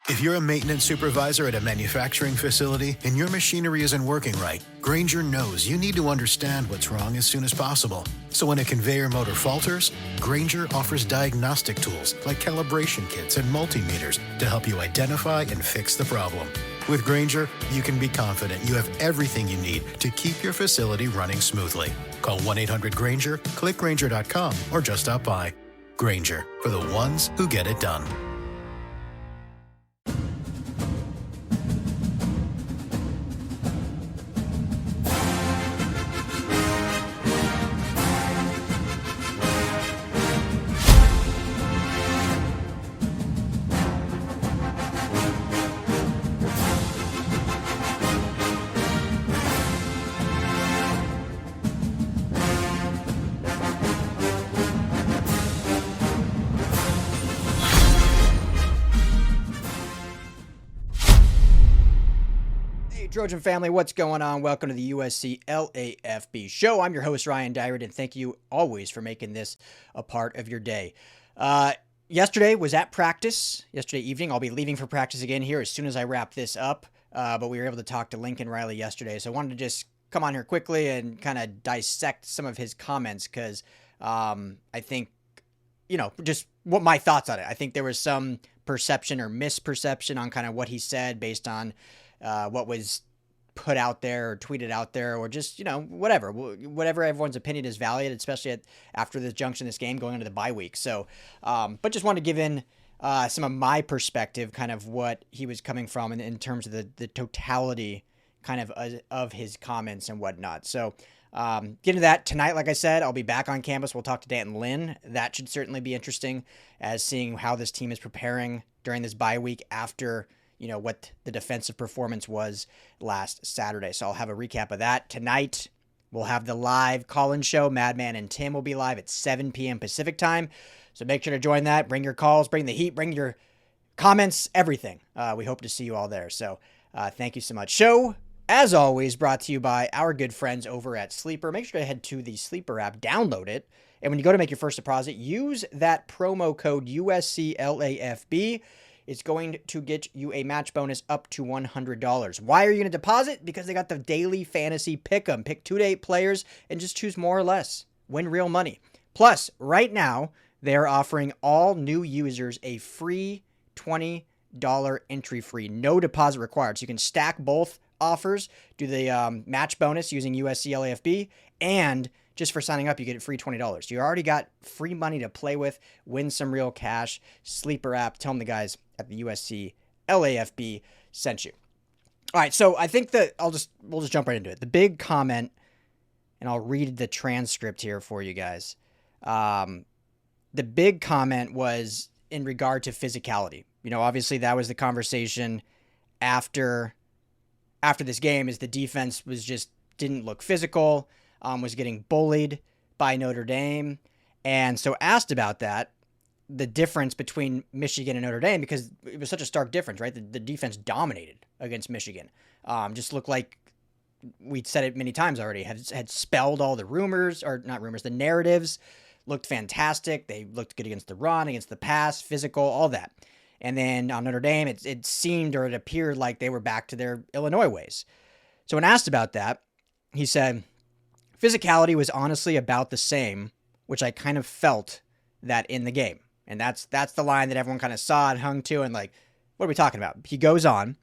If you're a maintenance supervisor at a manufacturing facility and your machinery isn't working right, Grainger knows you need to understand what's wrong as soon as possible. So when a conveyor motor falters, Grainger offers diagnostic tools like calibration kits and multimeters to help you identify and fix the problem. With Grainger, you can be confident you have everything you need to keep your facility running smoothly. Call 1-800-GRAINGER, click Grainger.com, or just stop by. Grainger, for the ones who get it done. Trojan family, what's going on? Welcome to the USC LAFB show. I'm your host, Ryan Dyrud, and thank you always for making this a part of your day. Yesterday was at practice. Yesterday evening, I'll be leaving for practice again here as soon as I wrap this up. But we were able to talk to Lincoln Riley yesterday, so I wanted to just come on here quickly and kind of dissect some of his comments because I think, just what my thoughts on it. I think there was some perception or misperception on kind of what he said based on what was put out there or tweeted out there, or just, whatever everyone's opinion is valid, especially after this junction, this game going into the bye week. So, but just wanted to give in some of my perspective, kind of what he was coming from in terms of the totality kind of his comments and whatnot. So, get into that tonight. Like I said, I'll be back on campus. We'll talk to Danton Lynn. That should certainly be interesting as seeing how this team is preparing during this bye week after what the defensive performance was last Saturday. So I'll have a recap of that. Tonight, we'll have the live call-in show. Madman and Tim will be live at 7 p.m. Pacific time. So make sure to join that. Bring your calls, bring the heat, bring your comments, everything. We hope to see you all there. So thank you so much. Show, as always, brought to you by our good friends over at Sleeper. Make sure to head to the Sleeper app, download it, and when you go to make your first deposit, use that promo code USCLAFB. It's going to get you a match bonus up to $100. Why are you going to deposit? Because they got the daily fantasy pick'em. Pick 2 to 8 players and just choose more or less. Win real money. Plus, right now, they are offering all new users a free $20 entry fee. No deposit required. So you can stack both offers, do the match bonus using USC LAFB, and just for signing up, you get a free $20. You already got free money to play with, win some real cash. Sleeper app. Tell them the guys at the USC LAFB sent you. All right, so I think that we'll just jump right into it. The big comment, and I'll read the transcript here for you guys. The big comment was in regard to physicality. Obviously that was the conversation after this game, is the defense didn't look physical. Was getting bullied by Notre Dame. And so asked about that, the difference between Michigan and Notre Dame, because it was such a stark difference, right? The defense dominated against Michigan. Just looked like, we said it many times already, had spelled all the the narratives, looked fantastic. They looked good against the run, against the pass, physical, all that. And then on Notre Dame, it seemed, or it appeared like they were back to their Illinois ways. So when asked about that, he said, physicality was honestly about the same, which I kind of felt that in the game. And that's the line that everyone kind of saw and hung to and like, what are we talking about? He goes on,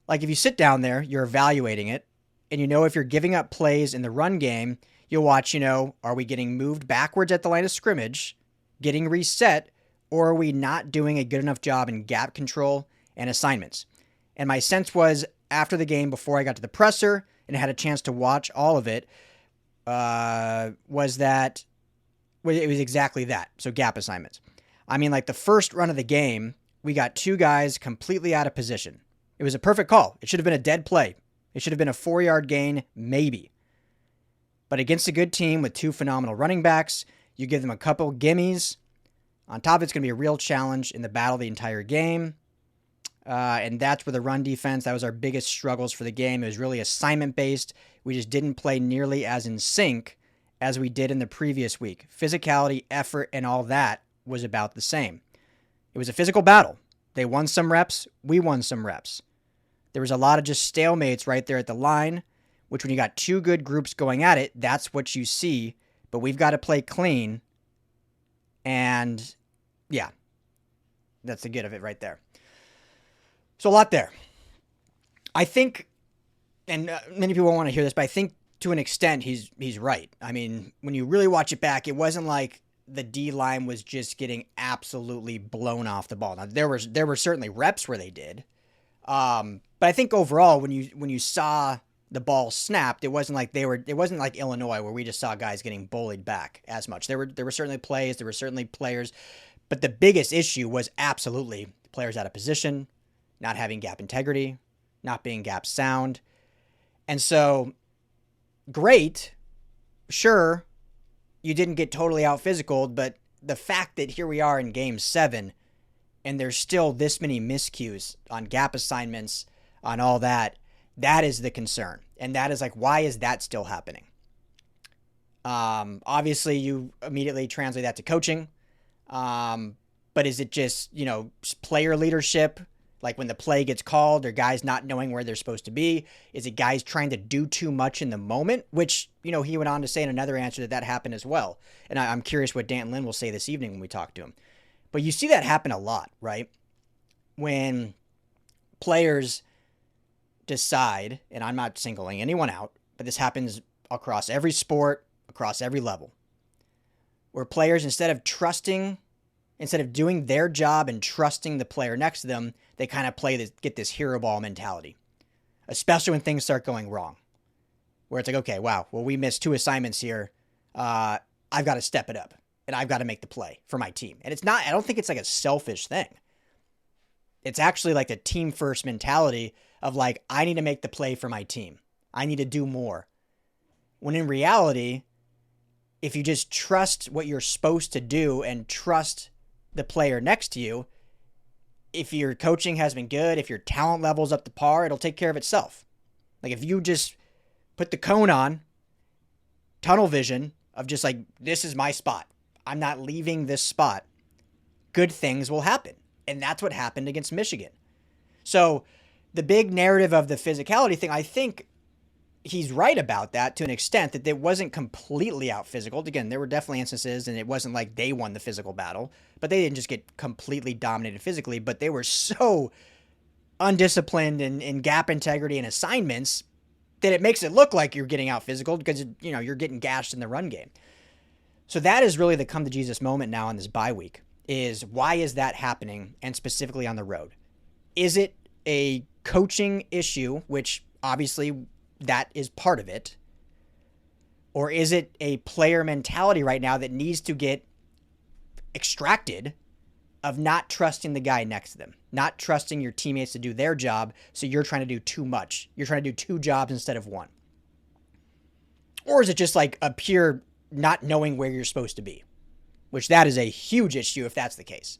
like if you sit down there, you're evaluating it, and if you're giving up plays in the run game, you'll watch, are we getting moved backwards at the line of scrimmage, getting reset, or are we not doing a good enough job in gap control and assignments? And my sense was after the game, before I got to the presser and had a chance to watch all of it, was that it was exactly that. So gap assignments. I mean, like the first run of the game, we got 2 guys completely out of position. It was a perfect call. It should have been a dead play. It should have been a 4-yard gain, maybe. But against a good team with 2 phenomenal running backs, you give them a couple gimmies. On top of it's going to be a real challenge in the battle the entire game. And that's where the run defense, that was our biggest struggles for the game. It was really assignment-based. We just didn't play nearly as in sync as we did in the previous week. Physicality, effort, and all that was about the same. It was a physical battle. They won some reps. We won some reps. There was a lot of just stalemates right there at the line, which when you got two good groups going at it, that's what you see. But we've got to play clean. And yeah, that's the good of it right there. So a lot there. I think, and many people won't want to hear this, but I think to an extent he's right. I mean, when you really watch it back, it wasn't like the D line was just getting absolutely blown off the ball. Now there were certainly reps where they did. But I think overall, when you saw the ball snapped, it wasn't like Illinois where we just saw guys getting bullied back as much. There were certainly plays, there were certainly players, but the biggest issue was absolutely players out of position, not having gap integrity, not being gap sound. And so, great, sure, you didn't get totally out physicaled, but the fact that here we are in game 7 and there's still this many miscues on gap assignments, on all that, that is the concern. And that is like, why is that still happening? Obviously, you immediately translate that to coaching. But is it just, player leadership? Like when the play gets called, or guys not knowing where they're supposed to be? Is it guys trying to do too much in the moment? Which, he went on to say in another answer that happened as well. And I'm curious what Dan Lynn will say this evening when we talk to him. But you see that happen a lot, right? When players decide, and I'm not singling anyone out, but this happens across every sport, across every level, where players, instead of doing their job and trusting the player next to them, they kind of get this hero ball mentality, especially when things start going wrong, where it's like, okay, wow, well, we missed 2 assignments here. I've got to step it up and I've got to make the play for my team. And I don't think it's like a selfish thing. It's actually like the team first mentality of like, I need to make the play for my team. I need to do more. When in reality, if you just trust what you're supposed to do and trust the player next to you, if your coaching has been good, if your talent level's up to par, it'll take care of itself. Like if you just put the cone on, tunnel vision of just like, this is my spot, I'm not leaving this spot, good things will happen. And that's what happened against Michigan. So the big narrative of the physicality thing, I think he's right about that to an extent, that it wasn't completely out physical. Again, there were definitely instances, and it wasn't like they won the physical battle, but they didn't just get completely dominated physically, but they were so undisciplined in gap integrity and assignments that it makes it look like you're getting out physical because, you're getting gashed in the run game. So that is really the come to Jesus moment now on this bye week, is why is that happening, and specifically on the road? Is it a coaching issue, which obviously that is part of it, or is it a player mentality right now that needs to get extracted of not trusting the guy next to them, not trusting your teammates to do their job, so you're trying to do too much. You're trying to do 2 jobs instead of 1. Or is it just like a pure not knowing where you're supposed to be, which that is a huge issue if that's the case.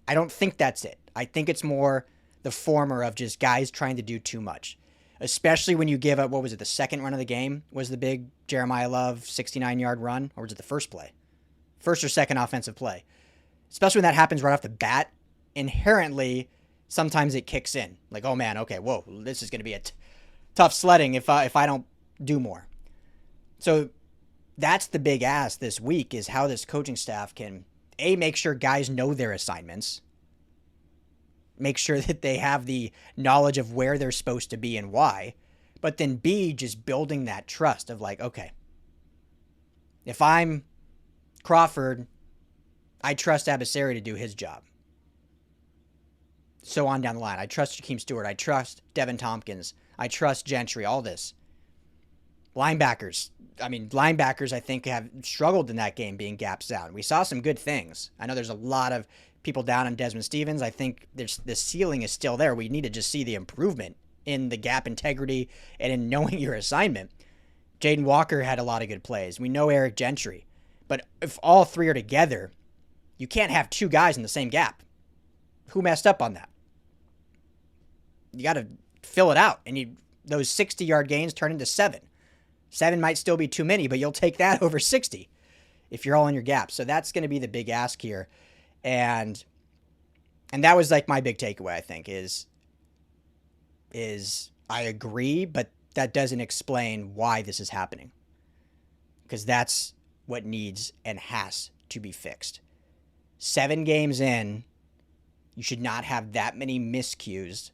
I don't think that's it. I think it's more the former of just guys trying to do too much, especially when you give up, what was it, the second run of the game was the big Jeremiah Love 69-yard run, or was it the first play? First or second offensive play. Especially when that happens right off the bat, inherently, sometimes it kicks in. Like, oh man, okay, whoa, this is going to be a tough sledding if I don't do more. So that's the big ask this week, is how this coaching staff can, A, make sure guys know their assignments, make sure that they have the knowledge of where they're supposed to be and why, but then B, just building that trust of like, okay, if I'm Crawford, I trust Abasari to do his job. So on down the line. I trust Jakeem Stewart. I trust Devin Tompkins. I trust Gentry, all this. Linebackers, I think have struggled in that game being gaps out. We saw some good things. I know there's a lot of people down on Desmond Stevens. I think the ceiling is still there. We need to just see the improvement in the gap integrity and in knowing your assignment. Jaden Walker had a lot of good plays. We know Eric Gentry. But if all 3 are together, you can't have 2 guys in the same gap. Who messed up on that? You got to fill it out. And those 60-yard gains turn into 7. 7 might still be too many, but you'll take that over 60 if you're all in your gaps. So that's going to be the big ask here. And And that was like my big takeaway, I think, is I agree, but that doesn't explain why this is happening. Because that's what needs and has to be fixed. 7 games in, you should not have that many miscues,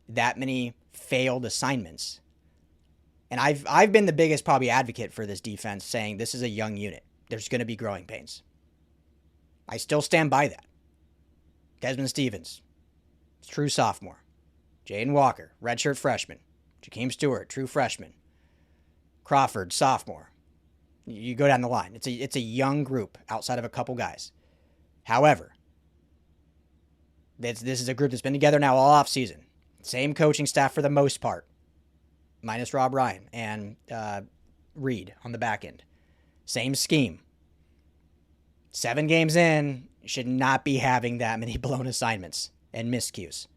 that many failed assignments. And I've been the biggest probably advocate for this defense, saying this is a young unit. There's going to be growing pains. I still stand by that. Desmond Stevens, true sophomore. Jaden Walker, redshirt freshman. Jakeem Stewart, true freshman. Crawford, sophomore. You go down the line. It's a young group outside of a couple guys. However, this is a group that's been together now all offseason. Same coaching staff for the most part, minus Rob Ryan and Reed on the back end. Same scheme. 7 games in, you should not be having that many blown assignments and miscues.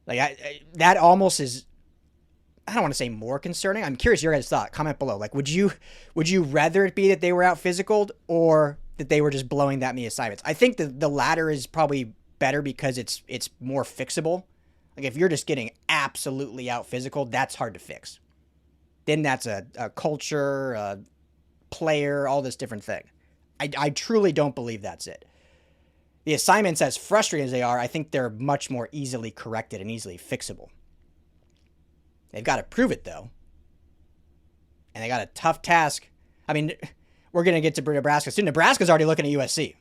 Like that almost is, I don't want to say more concerning. I'm curious your guys' thought. Comment below. Like, would you rather it be that they were out physicaled or that they were just blowing that many assignments? I think the latter is probably better because it's more fixable. Like if you're just getting absolutely out physical, that's hard to fix. Then that's a culture, a player, all this different thing. I truly don't believe that's it. The assignments, as frustrating as they are, I think they're much more easily corrected and easily fixable. They've got to prove it, though. And they got a tough task. I mean, we're going to get to Nebraska soon. Nebraska's already looking at USC.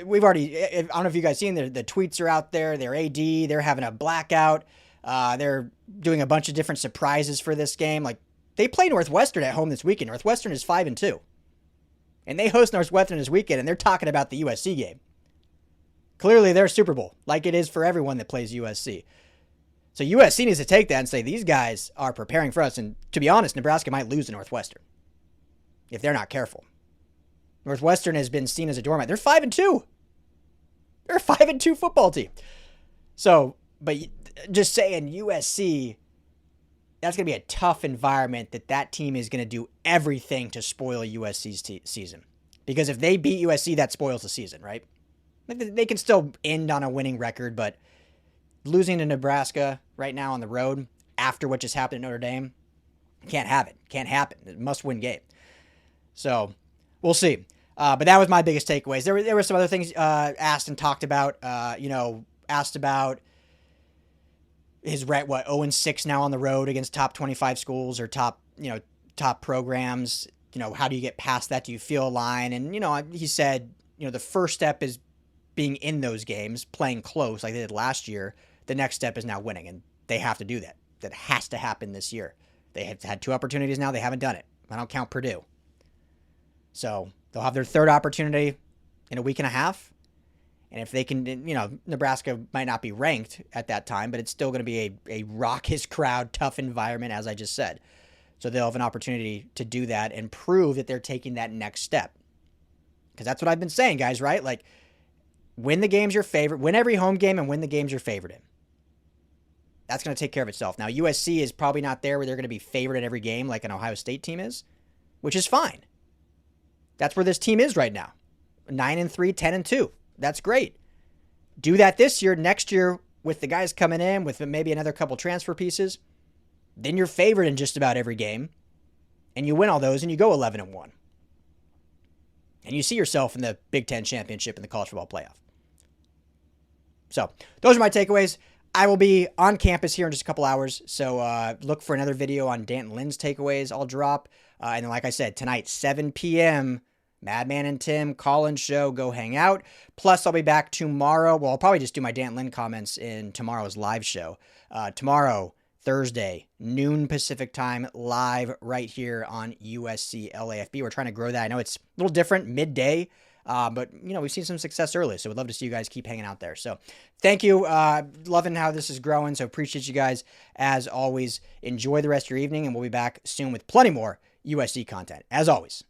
We've already, I don't know if you guys seen, the tweets are out there. Their AD, they're having a blackout. They're doing a bunch of different surprises for this game. Like, they play Northwestern at home this weekend. Northwestern is 5-2. And they host Northwestern this weekend, and they're talking about the USC game. Clearly, they're Super Bowl, like it is for everyone that plays USC. So USC needs to take that and say, these guys are preparing for us. And to be honest, Nebraska might lose to Northwestern if they're not careful. Northwestern has been seen as a doormat. They're 5-2. They're a 5-2 football team. So, but just saying USC, that's going to be a tough environment that team is going to do everything to spoil USC's season. Because if they beat USC, that spoils the season, right? They can still end on a winning record, but losing to Nebraska right now on the road after what just happened at Notre Dame, can't have it. Can't happen. It must-win game. So, we'll see. But that was my biggest takeaways. There were some other things asked and talked about. Asked about his 0-6 now on the road against top 25 schools or top programs. How do you get past that? Do you feel a line? And, he said, the first step is being in those games, playing close like they did last year. The next step is now winning, and they have to do that. That has to happen this year. They have had 2 opportunities now. They haven't done it. I don't count Purdue. So they'll have their 3rd opportunity in a week and a half. And if they can, Nebraska might not be ranked at that time, but it's still going to be a raucous crowd, tough environment, as I just said. So they'll have an opportunity to do that and prove that they're taking that next step. Because that's what I've been saying, guys, right? Like, win the games you're favored, win every home game and win the games you're favored in. That's going to take care of itself. Now, USC is probably not there where they're going to be favored in every game like an Ohio State team is, which is fine. That's where this team is right now. 9-3, 10-2. That's great. Do that this year. Next year, with the guys coming in, with maybe another couple transfer pieces, then you're favored in just about every game, and you win all those, and you go 11-1. And you see yourself in the Big Ten championship in the college football playoff. So those are my takeaways. I will be on campus here in just a couple hours, so look for another video on Danton Lynn's takeaways I'll drop. And then, like I said, tonight, 7 p.m., Madman and Tim call-in show. Go hang out. Plus, I'll be back tomorrow. Well, I'll probably just do my Danton Lynn comments in tomorrow's live show. Tomorrow, Thursday, noon Pacific time, live right here on USC LAFB. We're trying to grow that. I know it's a little different, midday, but, we've seen some success early, so we'd love to see you guys keep hanging out there. So thank you. Loving how this is growing, so appreciate you guys. As always, enjoy the rest of your evening, and we'll be back soon with plenty more USC content. As always,